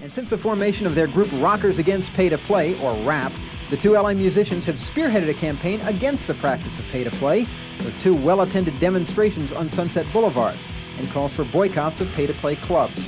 And since the formation of their group Rockers Against Pay-to-Play, or RAP, the two LA musicians have spearheaded a campaign against the practice of pay-to-play with two well-attended demonstrations on Sunset Boulevard and calls for boycotts of pay-to-play clubs.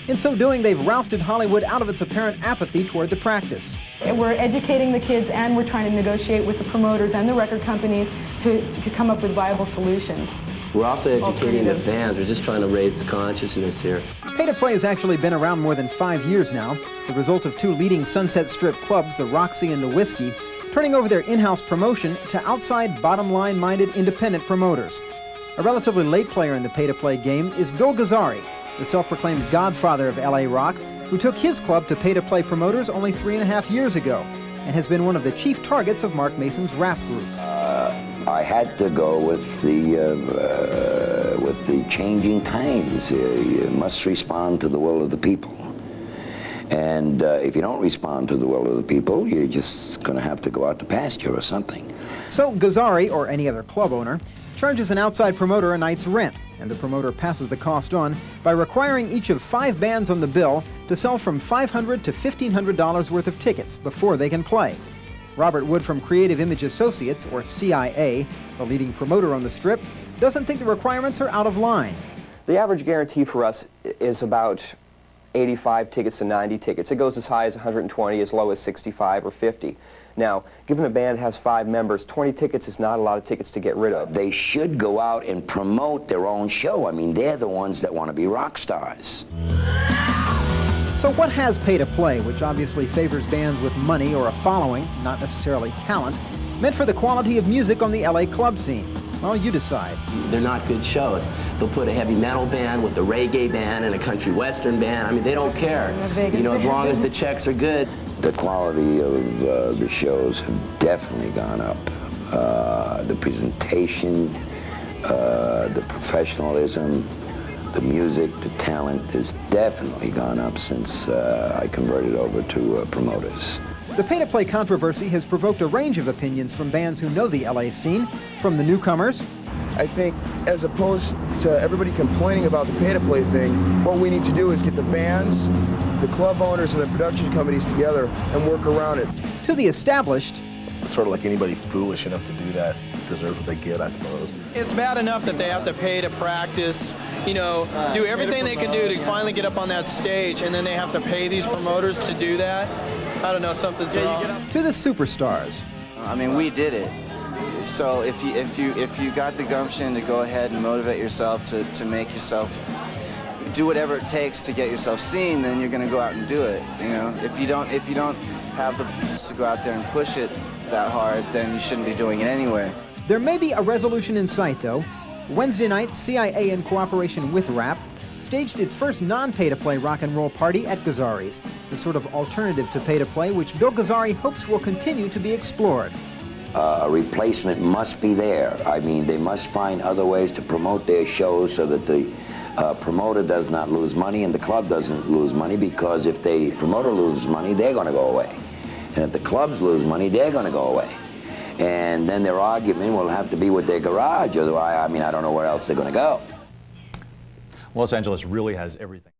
In so doing, they've rousted Hollywood out of its apparent apathy toward the practice. We're educating the kids, and we're trying to negotiate with the promoters and the record companies to come up with viable solutions. We're also educating the fans. We're just trying to raise consciousness here. Pay-to-play has actually been around more than 5 years now, the result of two leading Sunset Strip clubs, the Roxy and the Whiskey, turning over their in-house promotion to outside, bottom-line-minded independent promoters. A relatively late player in the pay-to-play game is Bill Gazzari, the self-proclaimed godfather of LA rock, who took his club to pay-to-play promoters only 3.5 years ago, and has been one of the chief targets of Mark Mason's rap group. I had to go with the changing times. You must respond to the will of the people. And if you don't respond to the will of the people, you're just going to have to go out to pasture or something. So Gazzari, or any other club owner, charges an outside promoter a night's rent, and the promoter passes the cost on by requiring each of 5 bands on the bill to sell from $500 to $1,500 worth of tickets before they can play. Robert Wood from Creative Image Associates, or CIA, the leading promoter on the Strip, doesn't think the requirements are out of line. The average guarantee for us is about 85 tickets to 90 tickets. It goes as high as 120, as low as 65 or 50. Now, given a band has 5 members, 20 tickets is not a lot of tickets to get rid of. They should go out and promote their own show. I mean, they're the ones that want to be rock stars. So what has pay-to-play, which obviously favors bands with money or a following, not necessarily talent, meant for the quality of music on the LA club scene? Well, you decide. They're not good shows. They'll put a heavy metal band with a reggae band and a country western band. I mean, they don't care. You know, as long as the checks are good. The quality of the shows have definitely gone up. The presentation, the professionalism, the music, the talent has definitely gone up since I converted over to promoters. The pay-to-play controversy has provoked a range of opinions from bands who know the LA scene, from the newcomers. I think as opposed to everybody complaining about the pay-to-play thing, what we need to do is get the bands, the club owners, and the production companies together and work around it. To the established, sort of like anybody foolish enough to do that deserves what they get, I suppose. It's bad enough that they have to pay to practice, you know, do everything they can do to finally get up on that stage, and then they have to pay these promoters to do that. I don't know, something's wrong. To the superstars. I mean, we did it. So if you got the gumption to go ahead and motivate yourself to make yourself do whatever it takes to get yourself seen, then you're going to go out and do it. You know, if you don't have the to go out there and push it that hard, then you shouldn't be doing it anyway. There may be a resolution in sight, though. Wednesday night, CIA, in cooperation with RAP, staged its first non-pay-to-play rock and roll party at Gazzari's, the sort of alternative to pay-to-play which Bill Gazzari hopes will continue to be explored. A replacement must be there. I mean, they must find other ways to promote their shows so that the promoter does not lose money and the club doesn't lose money, because if the promoter loses money, they're going to go away. And if the clubs lose money, they're going to go away. And then their argument will have to be with their garage, otherwise, I mean, I don't know where else they're going to go. Los Angeles really has everything.